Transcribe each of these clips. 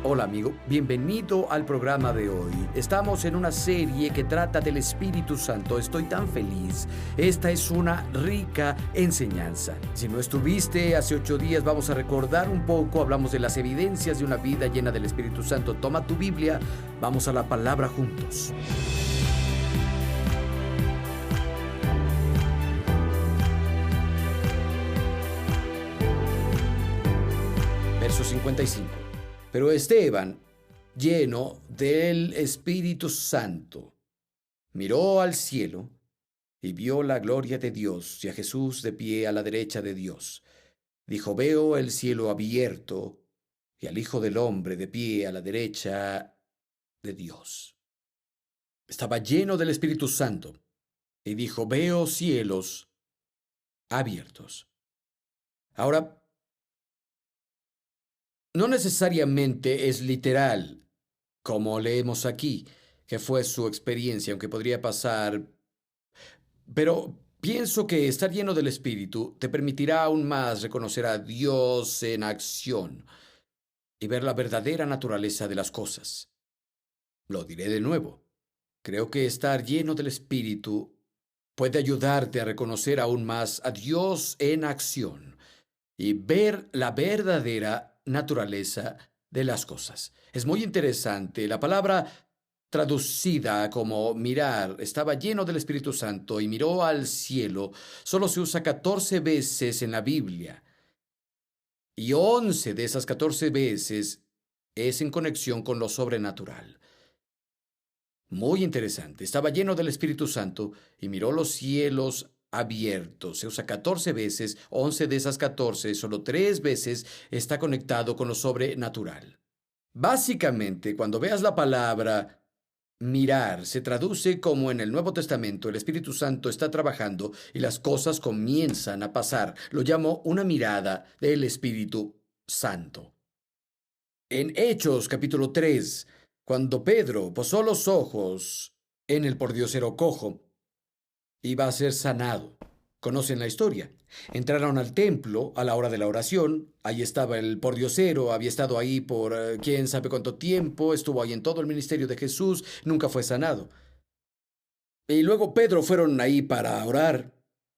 Hola amigo, bienvenido al programa de hoy. Estamos en una serie que trata del Espíritu Santo. Estoy tan feliz. Esta es una rica enseñanza. Si no estuviste hace 8 días, vamos a recordar un poco. Hablamos de las evidencias de una vida llena del Espíritu Santo. Toma tu Biblia, vamos a la palabra juntos. Verso 55. Pero Esteban, lleno del Espíritu Santo, miró al cielo y vio la gloria de Dios y a Jesús de pie a la derecha de Dios. Dijo: veo el cielo abierto y al Hijo del Hombre de pie a la derecha de Dios. Estaba lleno del Espíritu Santo y dijo: veo cielos abiertos. Ahora, no necesariamente es literal, como leemos aquí, que fue su experiencia, aunque podría pasar, pero pienso que estar lleno del Espíritu te permitirá aún más reconocer a Dios en acción y ver la verdadera naturaleza de las cosas. Lo diré de nuevo. Creo que estar lleno del Espíritu puede ayudarte a reconocer aún más a Dios en acción y ver la verdadera naturaleza de las cosas. Es muy interesante. La palabra traducida como mirar, estaba lleno del Espíritu Santo y miró al cielo, solo se usa 14 veces en la Biblia. Y 11 de esas 14 veces es en conexión con lo sobrenatural. Muy interesante. Estaba lleno del Espíritu Santo y miró los cielos abiertos. Se usa 14 veces, 11 de esas 14, solo 3 veces está conectado con lo sobrenatural. Básicamente, cuando veas la palabra mirar, se traduce como en el Nuevo Testamento el Espíritu Santo está trabajando y las cosas comienzan a pasar. Lo llamo una mirada del Espíritu Santo. En Hechos capítulo 3, cuando Pedro posó los ojos en el pordiosero cojo, iba a ser sanado. Conocen la historia. Entraron al templo a la hora de la oración. Ahí estaba el pordiosero, había estado ahí por quién sabe cuánto tiempo, estuvo ahí en todo el ministerio de Jesús, nunca fue sanado. Y luego Pedro fueron ahí para orar.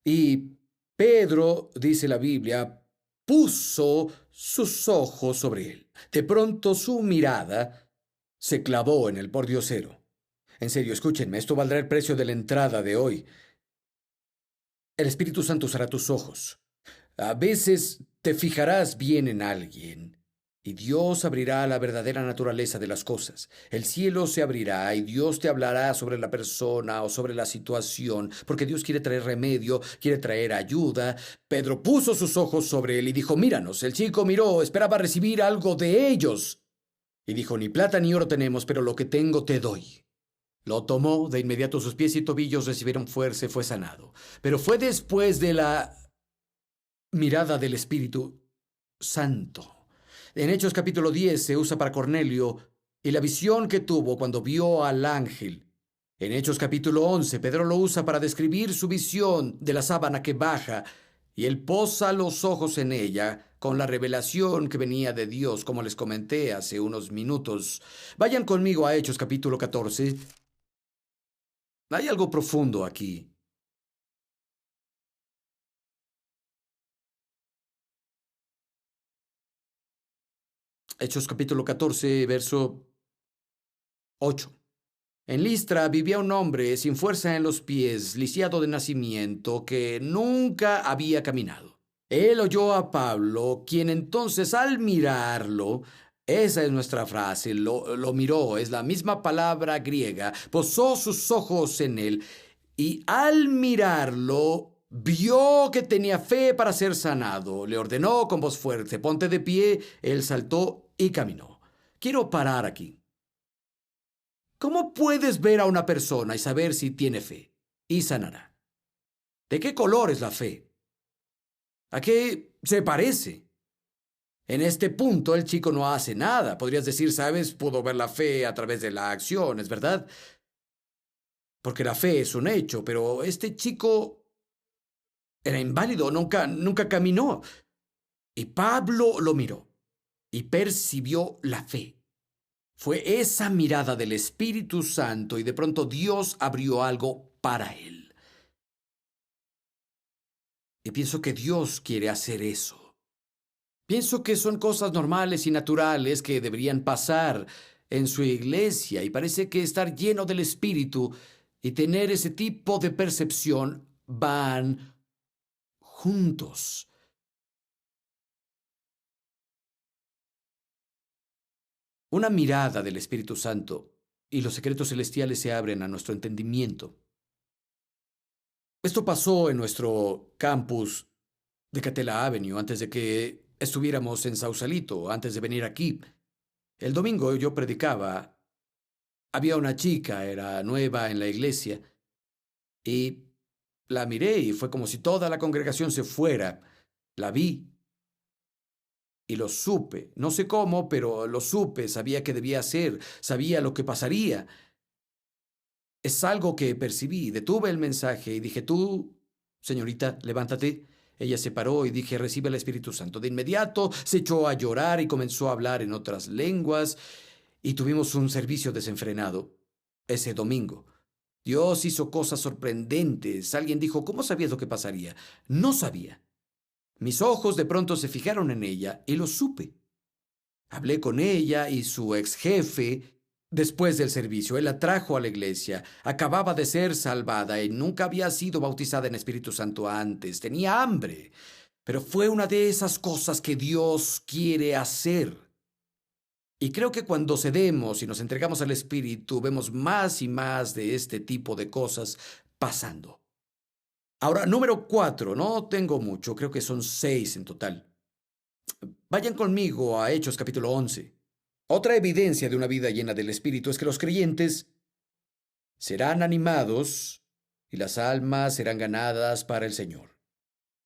Y Pedro, dice la Biblia, puso sus ojos sobre él. De pronto su mirada se clavó en el pordiosero. En serio, escúchenme, esto valdrá el precio de la entrada de hoy. El Espíritu Santo usará tus ojos. A veces te fijarás bien en alguien y Dios abrirá la verdadera naturaleza de las cosas. El cielo se abrirá y Dios te hablará sobre la persona o sobre la situación, porque Dios quiere traer remedio, quiere traer ayuda. Pedro puso sus ojos sobre él y dijo: míranos. El chico miró, esperaba recibir algo de ellos. Y dijo: ni plata ni oro tenemos, pero lo que tengo te doy. Lo tomó, de inmediato sus pies y tobillos recibieron fuerza y fue sanado. Pero fue después de la mirada del Espíritu Santo. En Hechos capítulo 10 se usa para Cornelio y la visión que tuvo cuando vio al ángel. En Hechos capítulo 11 Pedro lo usa para describir su visión de la sábana que baja y él posa los ojos en ella con la revelación que venía de Dios, como les comenté hace unos minutos. Vayan conmigo a Hechos capítulo 14. Hay algo profundo aquí. Hechos capítulo 14, verso 8. En Listra vivía un hombre sin fuerza en los pies, lisiado de nacimiento, que nunca había caminado. Él oyó a Pablo, quien entonces al mirarlo, esa es nuestra frase, lo miró, es la misma palabra griega, posó sus ojos en él y al mirarlo vio que tenía fe para ser sanado. Le ordenó con voz fuerte: ponte de pie. Él saltó y caminó. Quiero parar aquí. ¿Cómo puedes ver a una persona y saber si tiene fe y sanará? ¿De qué color es la fe? ¿A qué se parece? En este punto el chico no hace nada. Podrías decir: sabes, pudo ver la fe a través de la acción, ¿es verdad? Porque la fe es un hecho, pero este chico era inválido, nunca caminó. Y Pablo lo miró y percibió la fe. Fue esa mirada del Espíritu Santo y de pronto Dios abrió algo para él. Y pienso que Dios quiere hacer eso. Pienso que son cosas normales y naturales que deberían pasar en su iglesia y parece que estar lleno del Espíritu y tener ese tipo de percepción van juntos. Una mirada del Espíritu Santo y los secretos celestiales se abren a nuestro entendimiento. Esto pasó en nuestro campus de Catella Avenue antes de que estuviéramos en Sausalito, antes de venir aquí. El domingo yo predicaba. Había una chica, era nueva en la iglesia, y la miré y fue como si toda la congregación se fuera. La vi y lo supe. No sé cómo, pero lo supe. Sabía qué debía hacer. Sabía lo que pasaría. Es algo que percibí. Detuve el mensaje y dije, tú, señorita, levántate. Ella se paró y dije, recibe el Espíritu Santo. De inmediato se echó a llorar y comenzó a hablar en otras lenguas y tuvimos un servicio desenfrenado ese domingo. Dios hizo cosas sorprendentes. Alguien dijo, ¿cómo sabías lo que pasaría? No sabía. Mis ojos de pronto se fijaron en ella y lo supe. Hablé con ella y su ex jefe después del servicio. Él la trajo a la iglesia. Acababa de ser salvada y nunca había sido bautizada en Espíritu Santo antes. Tenía hambre. Pero fue una de esas cosas que Dios quiere hacer. Y creo que cuando cedemos y nos entregamos al Espíritu, vemos más y más de este tipo de cosas pasando. Ahora, número 4, no tengo mucho, creo que son 6 en total. Vayan conmigo a Hechos capítulo 11. Otra evidencia de una vida llena del Espíritu es que los creyentes serán animados y las almas serán ganadas para el Señor.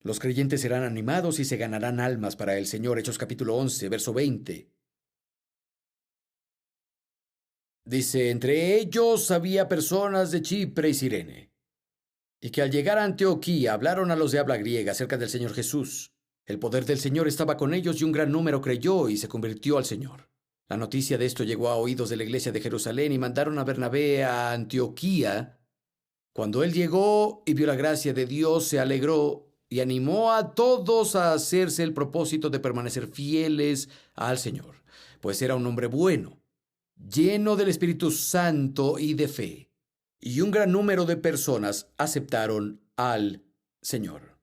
Los creyentes serán animados y se ganarán almas para el Señor. Hechos capítulo 11, verso 20. Dice, entre ellos había personas de Chipre y Cirene, y que al llegar a Antioquía hablaron a los de habla griega acerca del Señor Jesús. El poder del Señor estaba con ellos y un gran número creyó y se convirtió al Señor. La noticia de esto llegó a oídos de la iglesia de Jerusalén y mandaron a Bernabé a Antioquía. Cuando él llegó y vio la gracia de Dios, se alegró y animó a todos a hacerse el propósito de permanecer fieles al Señor, pues era un hombre bueno, lleno del Espíritu Santo y de fe. Y un gran número de personas aceptaron al Señor.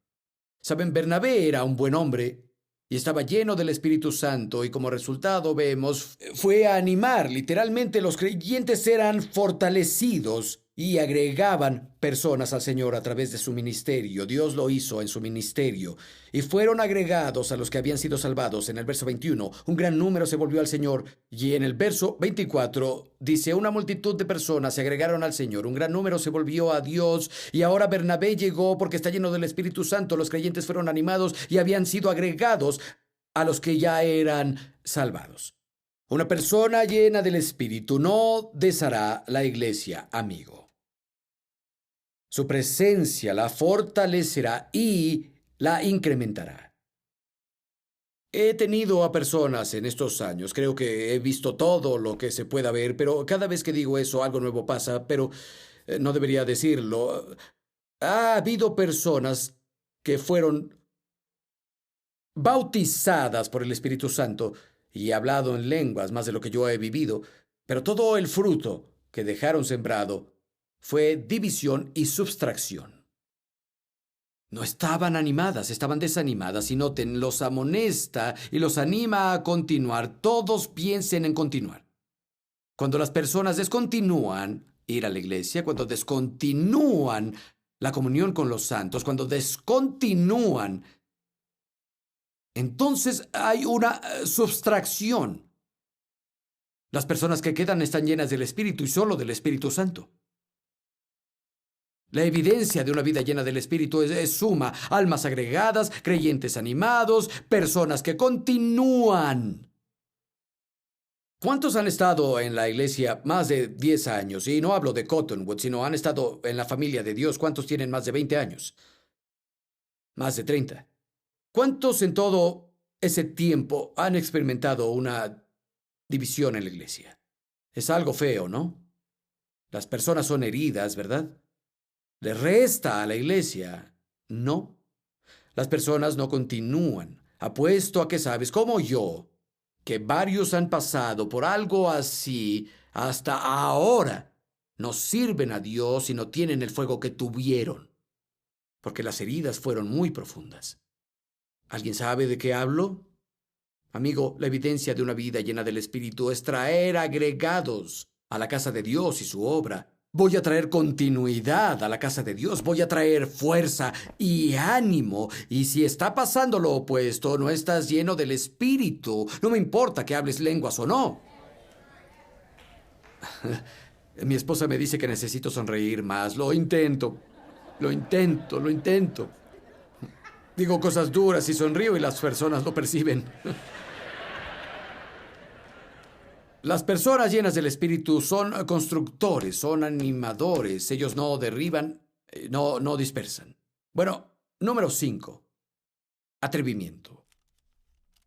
Saben, Bernabé era un buen hombre y estaba lleno del Espíritu Santo y como resultado vemos, fue a animar. Literalmente los creyentes eran fortalecidos y agregaban personas al Señor a través de su ministerio. Dios lo hizo en su ministerio. Y fueron agregados a los que habían sido salvados. En el verso 21, un gran número se volvió al Señor. Y en el verso 24 dice, una multitud de personas se agregaron al Señor. Un gran número se volvió a Dios. Y ahora Bernabé llegó porque está lleno del Espíritu Santo. Los creyentes fueron animados y habían sido agregados a los que ya eran salvados. Una persona llena del Espíritu no deshará la iglesia, amigo. Su presencia la fortalecerá y la incrementará. He tenido a personas en estos años, creo que he visto todo lo que se pueda ver, pero cada vez que digo eso algo nuevo pasa, pero no debería decirlo. Ha habido personas que fueron bautizadas por el Espíritu Santo y he hablado en lenguas más de lo que yo he vivido, pero todo el fruto que dejaron sembrado fue división y subtracción. No estaban animadas, estaban desanimadas y noten, los amonesta y los anima a continuar. Todos piensen en continuar. Cuando las personas descontinúan ir a la iglesia, cuando descontinúan la comunión con los santos, cuando descontinúan, entonces hay una subtracción. Las personas que quedan están llenas del Espíritu y solo del Espíritu Santo. La evidencia de una vida llena del Espíritu es suma. Almas agregadas, creyentes animados, personas que continúan. ¿Cuántos han estado en la iglesia más de 10 años? Y no hablo de Cottonwood, sino han estado en la familia de Dios. ¿Cuántos tienen más de 20 años? Más de 30. ¿Cuántos en todo ese tiempo han experimentado una división en la iglesia? Es algo feo, ¿no? Las personas son heridas, ¿verdad? ¿Le resta a la iglesia? No. Las personas no continúan. Apuesto a que sabes, como yo, que varios han pasado por algo así hasta ahora. No sirven a Dios y no tienen el fuego que tuvieron, porque las heridas fueron muy profundas. ¿Alguien sabe de qué hablo? Amigo, la evidencia de una vida llena del Espíritu es traer agregados a la casa de Dios y su obra. Voy a traer continuidad a la casa de Dios, voy a traer fuerza y ánimo. Y si está pasando lo opuesto, no estás lleno del Espíritu. No me importa que hables lenguas o no. Mi esposa me dice que necesito sonreír más. Lo intento, lo intento, lo intento. Digo cosas duras y sonrío y las personas lo perciben. Las personas llenas del Espíritu son constructores, son animadores. Ellos no derriban, no dispersan. Bueno, número 5. Atrevimiento.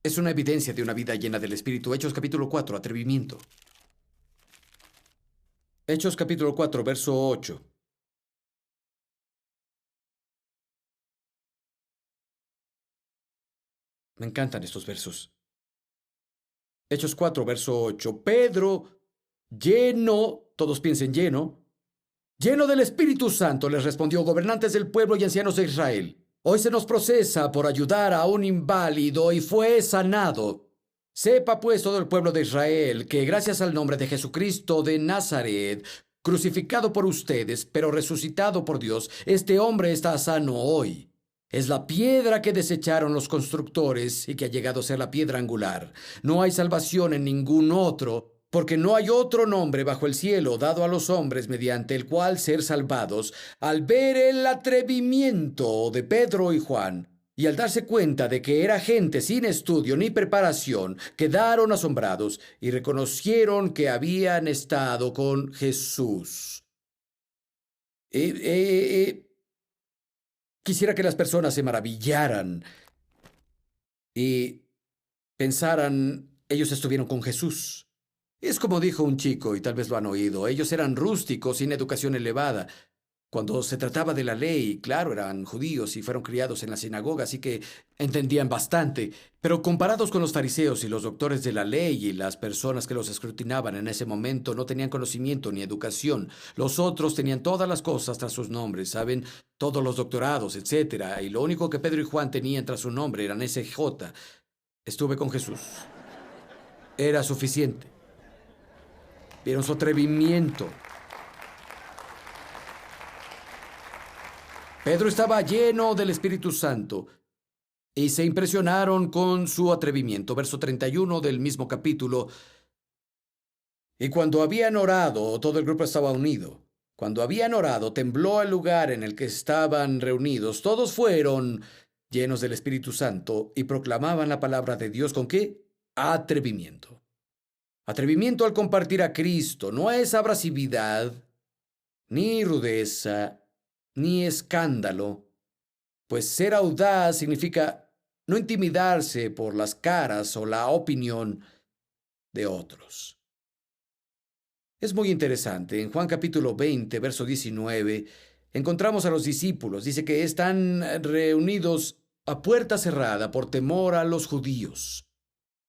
Es una evidencia de una vida llena del Espíritu. Hechos capítulo 4, atrevimiento. Hechos capítulo 4, verso 8. Me encantan estos versos. Hechos 4, verso 8. Pedro, lleno, todos piensen lleno del Espíritu Santo, les respondió: gobernantes del pueblo y ancianos de Israel. Hoy se nos procesa por ayudar a un inválido y fue sanado. Sepa pues todo el pueblo de Israel que gracias al nombre de Jesucristo de Nazaret, crucificado por ustedes, pero resucitado por Dios, este hombre está sano hoy. Es la piedra que desecharon los constructores y que ha llegado a ser la piedra angular. No hay salvación en ningún otro, porque no hay otro nombre bajo el cielo dado a los hombres mediante el cual ser salvados. Al ver el atrevimiento de Pedro y Juan, y al darse cuenta de que era gente sin estudio ni preparación, quedaron asombrados y reconocieron que habían estado con Jesús. Quisiera que las personas se maravillaran y pensaran, ellos estuvieron con Jesús. Es como dijo un chico, y tal vez lo han oído, ellos eran rústicos, sin educación elevada. Cuando se trataba de la ley, claro, eran judíos y fueron criados en la sinagoga, así que entendían bastante. Pero comparados con los fariseos y los doctores de la ley y las personas que los escrutinaban en ese momento, no tenían conocimiento ni educación. Los otros tenían todas las cosas tras sus nombres, ¿saben? Todos los doctorados, etcétera. Y lo único que Pedro y Juan tenían tras su nombre eran SJ. Estuve con Jesús. Era suficiente. Vieron su atrevimiento. Pedro estaba lleno del Espíritu Santo y se impresionaron con su atrevimiento. Verso 31 del mismo capítulo. Y cuando habían orado, todo el grupo estaba unido. Cuando habían orado, tembló el lugar en el que estaban reunidos. Todos fueron llenos del Espíritu Santo y proclamaban la palabra de Dios. ¿Con qué? Atrevimiento. Atrevimiento al compartir a Cristo. No es abrasividad, ni rudeza, ni escándalo, pues ser audaz significa no intimidarse por las caras o la opinión de otros. Es muy interesante. En Juan capítulo 20, verso 19, encontramos a los discípulos. Dice que están reunidos a puerta cerrada por temor a los judíos.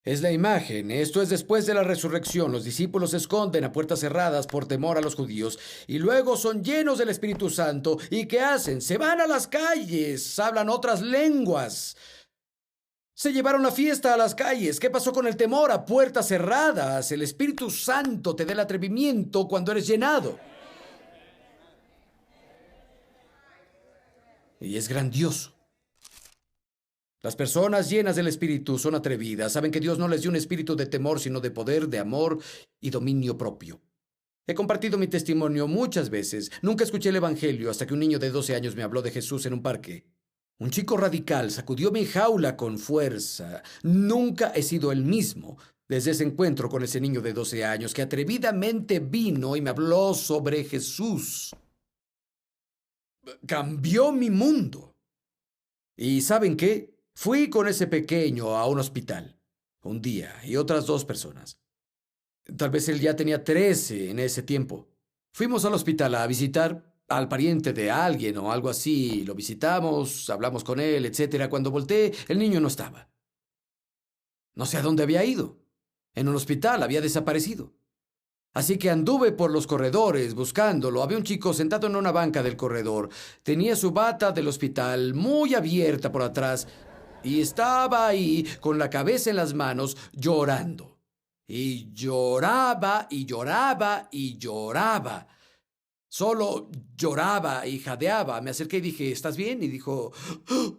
Es la imagen. Esto es después de la resurrección. Los discípulos se esconden a puertas cerradas por temor a los judíos y luego son llenos del Espíritu Santo. ¿Y qué hacen? Se van a las calles, hablan otras lenguas. Se llevaron la fiesta a las calles. ¿Qué pasó con el temor? A puertas cerradas. El Espíritu Santo te da el atrevimiento cuando eres llenado. Y es grandioso. Las personas llenas del Espíritu son atrevidas, saben que Dios no les dio un espíritu de temor, sino de poder, de amor y dominio propio. He compartido mi testimonio muchas veces. Nunca escuché el Evangelio hasta que un niño de 12 años me habló de Jesús en un parque. Un chico radical sacudió mi jaula con fuerza. Nunca he sido el mismo desde ese encuentro con ese niño de 12 años que atrevidamente vino y me habló sobre Jesús. Cambió mi mundo. ¿Y saben qué? Fui con ese pequeño a un hospital un día y otras 2 personas. Tal vez él ya tenía 13 en ese tiempo. Fuimos al hospital a visitar al pariente de alguien o algo así. Lo visitamos, hablamos con él, etcétera. Cuando volteé, el niño no estaba. No sé a dónde había ido. En un hospital había desaparecido. Así que anduve por los corredores buscándolo. Había un chico sentado en una banca del corredor. Tenía su bata del hospital muy abierta por atrás y estaba ahí con la cabeza en las manos llorando. Y lloraba y lloraba y lloraba. Solo lloraba y jadeaba. Me acerqué y dije, ¿estás bien? Y dijo,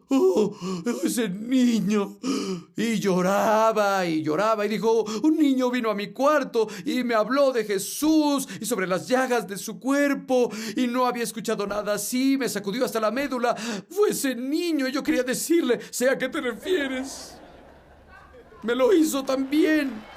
oh, ese niño. Y lloraba y lloraba. Y dijo, un niño vino a mi cuarto y me habló de Jesús y sobre las llagas de su cuerpo. Y no había escuchado nada así. Me sacudió hasta la médula. Fue ese niño. Y yo quería decirle, sé a qué te refieres. Me lo hizo también.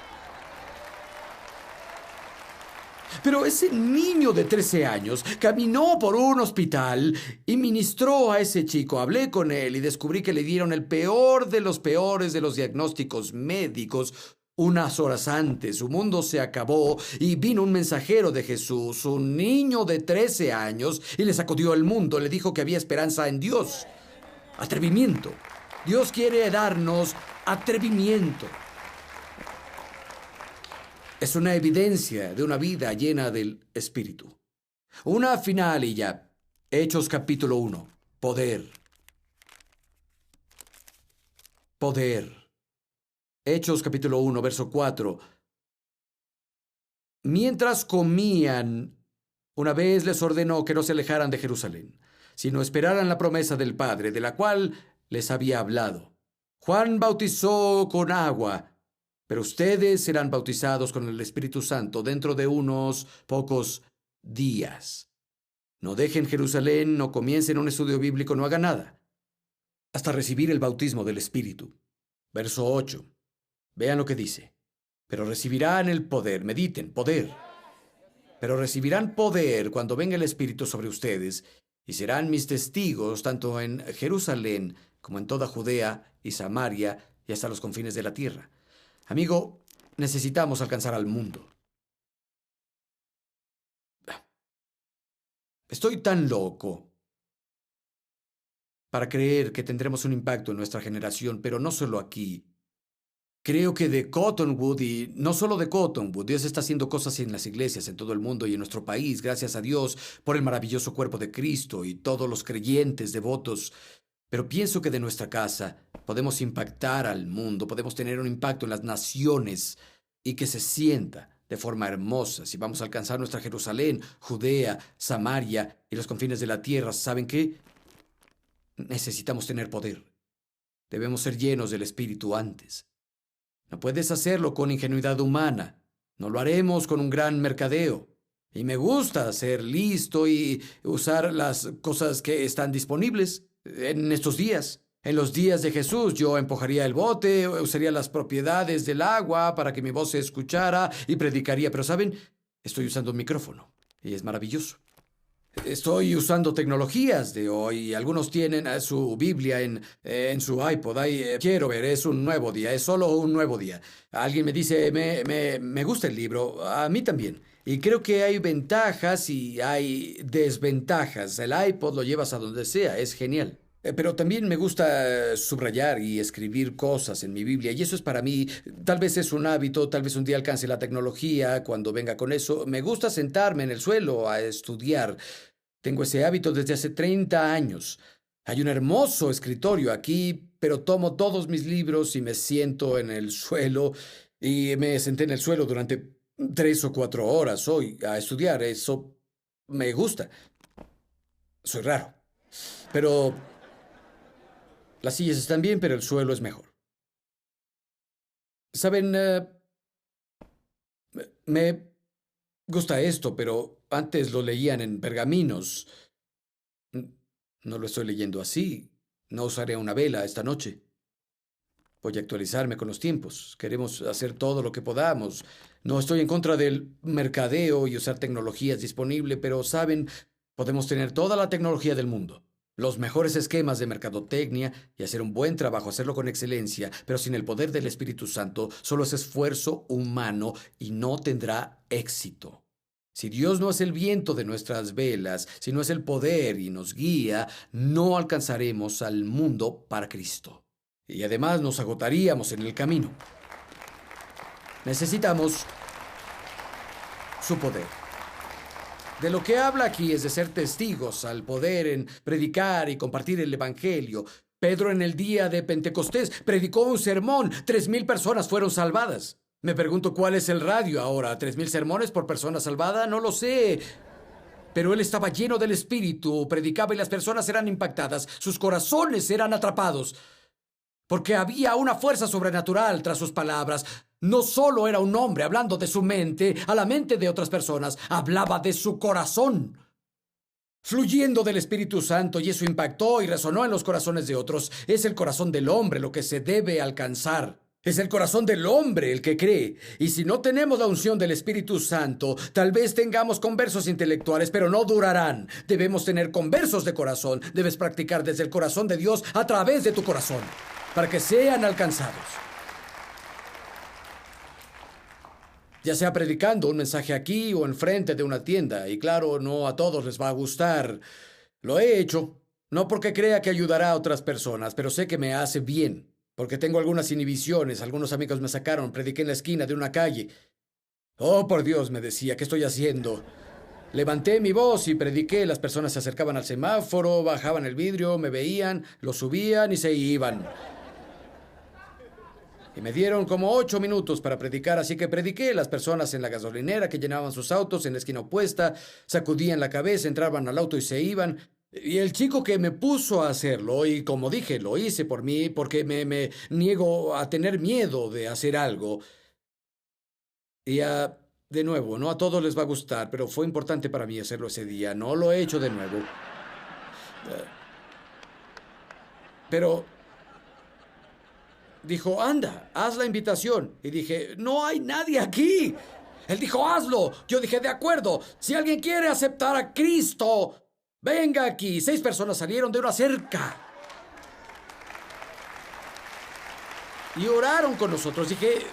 Pero ese niño de 13 años caminó por un hospital y ministró a ese chico. Hablé con él y descubrí que le dieron el peor de los peores de los diagnósticos médicos. Unas horas antes, su mundo se acabó y vino un mensajero de Jesús, un niño de 13 años, y le sacudió el mundo. Le dijo que había esperanza en Dios. Atrevimiento. Dios quiere darnos atrevimiento. Es una evidencia de una vida llena del Espíritu. Una final y ya. Hechos capítulo 1. Poder. Poder. Hechos capítulo 1, verso 4. Mientras comían, una vez les ordenó que no se alejaran de Jerusalén, sino esperaran la promesa del Padre, de la cual les había hablado. Juan bautizó con agua, pero ustedes serán bautizados con el Espíritu Santo dentro de unos pocos días. No dejen Jerusalén, no comiencen un estudio bíblico, no hagan nada, hasta recibir el bautismo del Espíritu. Verso 8. Vean lo que dice. Pero recibirán el poder, mediten, poder. Pero recibirán poder cuando venga el Espíritu sobre ustedes, y serán mis testigos tanto en Jerusalén como en toda Judea y Samaria y hasta los confines de la tierra. Amigo, necesitamos alcanzar al mundo. Estoy tan loco para creer que tendremos un impacto en nuestra generación, pero no solo aquí. Creo que de Cottonwood, y no solo de Cottonwood, Dios está haciendo cosas en las iglesias en todo el mundo y en nuestro país, gracias a Dios por el maravilloso cuerpo de Cristo y todos los creyentes devotos. Pero pienso que de nuestra casa podemos impactar al mundo, podemos tener un impacto en las naciones y que se sienta de forma hermosa si vamos a alcanzar nuestra Jerusalén, Judea, Samaria y los confines de la tierra. ¿Saben qué? Necesitamos tener poder. Debemos ser llenos del Espíritu antes. No puedes hacerlo con ingenuidad humana. No lo haremos con un gran mercadeo. Y me gusta ser listo y usar las cosas que están disponibles en estos días. En los días de Jesús yo empujaría el bote, usaría las propiedades del agua para que mi voz se escuchara y predicaría. Pero ¿saben? Estoy usando un micrófono y es maravilloso. Estoy usando tecnologías de hoy. Algunos tienen su Biblia en su iPod. Quiero ver, es un nuevo día, es solo un nuevo día. Alguien me dice, me gusta el libro. A mí también. Y creo que hay ventajas y hay desventajas. El iPod lo llevas a donde sea, es genial. Pero también me gusta subrayar y escribir cosas en mi Biblia, y eso es para mí, tal vez es un hábito, tal vez un día alcance la tecnología cuando venga con eso. Me gusta sentarme en el suelo a estudiar. Tengo ese hábito desde hace 30 años. Hay un hermoso escritorio aquí, pero tomo todos mis libros y me siento en el suelo, y me senté en el suelo durante 3 o 4 horas hoy a estudiar. Eso me gusta. Soy raro. Pero las sillas están bien, pero el suelo es mejor. Saben, me gusta esto, pero antes lo leían en pergaminos. No lo estoy leyendo así. No usaré una vela esta noche. Voy a actualizarme con los tiempos. Queremos hacer todo lo que podamos. No estoy en contra del mercadeo y usar tecnologías disponibles, pero, ¿saben? Podemos tener toda la tecnología del mundo. los mejores esquemas de mercadotecnia y hacer un buen trabajo, hacerlo con excelencia, pero sin el poder del Espíritu Santo, solo es esfuerzo humano y no tendrá éxito. Si Dios no es el viento de nuestras velas, si no es el poder y nos guía, no alcanzaremos al mundo para Cristo. Y además nos agotaríamos en el camino. Necesitamos su poder. De lo que habla aquí es de ser testigos al poder en predicar y compartir el Evangelio. Pedro en el día de Pentecostés predicó un sermón. 3,000 personas fueron salvadas. Me pregunto cuál es el radio ahora. ¿3,000 sermones por persona salvada? No lo sé. Pero él estaba lleno del Espíritu, predicaba y las personas eran impactadas. Sus corazones eran atrapados. Porque había una fuerza sobrenatural tras sus palabras. No solo era un hombre hablando de su mente a la mente de otras personas, hablaba de su corazón, fluyendo del Espíritu Santo, y eso impactó y resonó en los corazones de otros. Es el corazón del hombre lo que se debe alcanzar. Es el corazón del hombre el que cree. Y si no tenemos la unción del Espíritu Santo, tal vez tengamos conversos intelectuales, pero no durarán. Debemos tener conversos de corazón. Debes practicar desde el corazón de Dios a través de tu corazón, para que sean alcanzados. Ya sea predicando un mensaje aquí o enfrente de una tienda. Y claro, no a todos les va a gustar. Lo he hecho, no porque crea que ayudará a otras personas, pero sé que me hace bien. Porque tengo algunas inhibiciones. Algunos amigos me sacaron, prediqué en la esquina de una calle. Oh, por Dios, me decía, ¿qué estoy haciendo? Levanté mi voz y prediqué. Las personas se acercaban al semáforo, bajaban el vidrio, me veían, lo subían y se iban. Y me dieron como 8 minutos para predicar, así que prediqué. Las personas en la gasolinera que llenaban sus autos en la esquina opuesta sacudían la cabeza, entraban al auto y se iban. Y el chico que me puso a hacerlo, y como dije, lo hice por mí porque me niego a tener miedo de hacer algo. Y de nuevo, no a todos les va a gustar, pero fue importante para mí hacerlo ese día. No lo he hecho de nuevo. Pero dijo, anda, haz la invitación. Y dije, no hay nadie aquí. Él dijo, hazlo. Yo dije, de acuerdo. Si alguien quiere aceptar a Cristo, venga aquí. 6 personas salieron de una cerca y oraron con nosotros. Dije,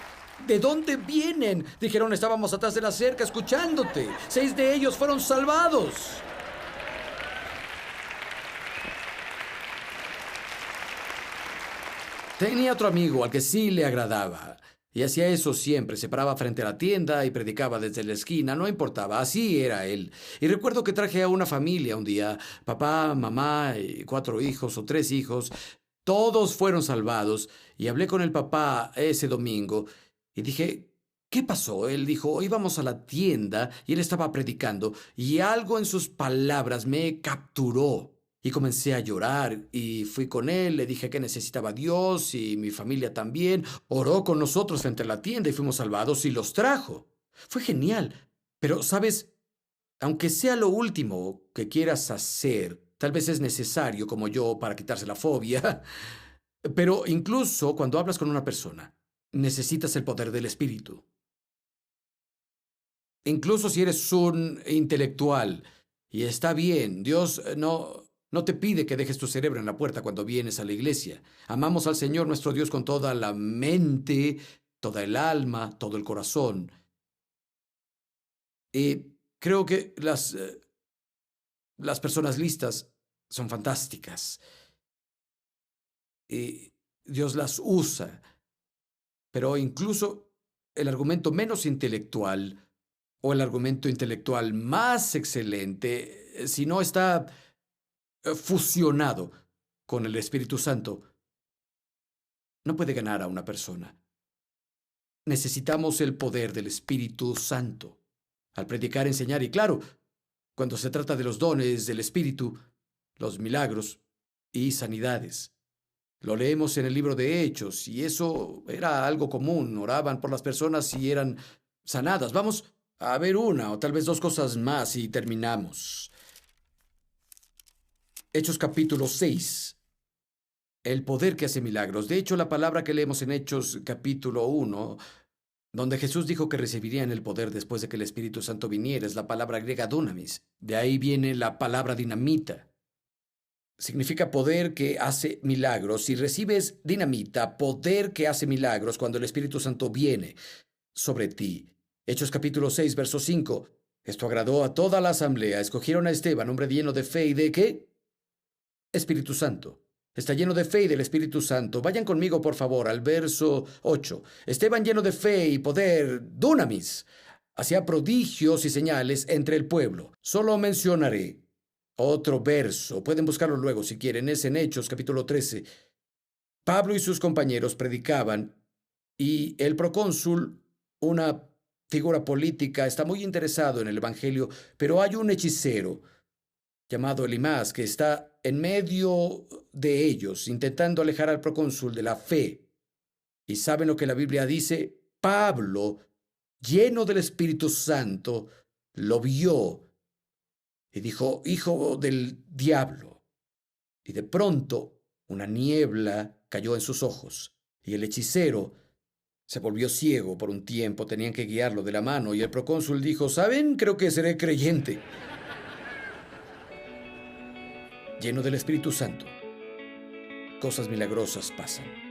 ¿de dónde vienen? Dijeron, estábamos atrás de la cerca escuchándote. 6 de ellos fueron salvados. Tenía otro amigo al que sí le agradaba. Y hacía eso siempre. Se paraba frente a la tienda y predicaba desde la esquina. No importaba. Así era él. Y recuerdo que traje a una familia un día. Papá, mamá, y 4 hijos o 3 hijos. Todos fueron salvados. Y hablé con el papá ese domingo. Y dije, ¿qué pasó? Él dijo, íbamos a la tienda y él estaba predicando. Y algo en sus palabras me capturó. Y comencé a llorar y fui con él, le dije que necesitaba a Dios y mi familia también. Oró con nosotros frente a la tienda y fuimos salvados y los trajo. Fue genial. Pero, ¿sabes? Aunque sea lo último que quieras hacer, tal vez es necesario, como yo, para quitarse la fobia. Pero incluso cuando hablas con una persona, necesitas el poder del Espíritu. Incluso si eres un intelectual, y está bien, Dios no te pide que dejes tu cerebro en la puerta cuando vienes a la iglesia. Amamos al Señor nuestro Dios con toda la mente, toda el alma, todo el corazón. Y creo que las personas listas son fantásticas. Y Dios las usa. Pero incluso el argumento menos intelectual o el argumento intelectual más excelente, si no está fusionado con el Espíritu Santo, no puede ganar a una persona. Necesitamos el poder del Espíritu Santo al predicar, enseñar y, claro, cuando se trata de los dones del Espíritu, los milagros y sanidades. Lo leemos en el libro de Hechos y eso era algo común. Oraban por las personas y eran sanadas. Vamos a ver una o tal vez 2 cosas más y terminamos. Hechos capítulo 6. El poder que hace milagros. De hecho, la palabra que leemos en Hechos capítulo 1, donde Jesús dijo que recibirían el poder después de que el Espíritu Santo viniera, es la palabra griega dunamis. De ahí viene la palabra dinamita. significa poder que hace milagros. Si recibes dinamita, poder que hace milagros cuando el Espíritu Santo viene sobre ti. Hechos capítulo 6, verso 5. Esto agradó a toda la asamblea. Escogieron a Esteban, hombre lleno de fe y de ¿qué? Espíritu Santo. Está lleno de fe y del Espíritu Santo. Vayan conmigo, por favor, al verso 8. Esteban lleno de fe y poder, dunamis, hacía prodigios y señales entre el pueblo. Solo mencionaré otro verso. Pueden buscarlo luego si quieren. Es en Hechos, capítulo 13. Pablo y sus compañeros predicaban y el procónsul, una figura política, está muy interesado en el Evangelio, pero hay un hechicero llamado Elimás, que está en medio de ellos, intentando alejar al procónsul de la fe. ¿Y saben lo que la Biblia dice? Pablo, lleno del Espíritu Santo, lo vio y dijo, hijo del diablo. Y de pronto una niebla cayó en sus ojos, y el hechicero se volvió ciego por un tiempo. Tenían que guiarlo de la mano, y el procónsul dijo, ¿saben? Creo que seré creyente. Lleno del Espíritu Santo, cosas milagrosas pasan.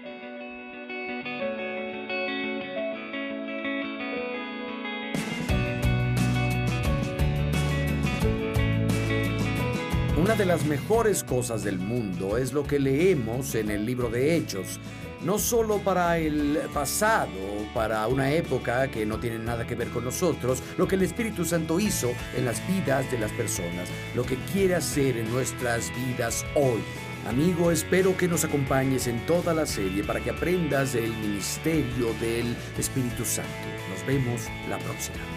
Una de las mejores cosas del mundo es lo que leemos en el libro de Hechos, no solo para el pasado, para una época que no tiene nada que ver con nosotros, lo que el Espíritu Santo hizo en las vidas de las personas, lo que quiere hacer en nuestras vidas hoy. Amigo, espero que nos acompañes en toda la serie para que aprendas el ministerio del Espíritu Santo. Nos vemos la próxima.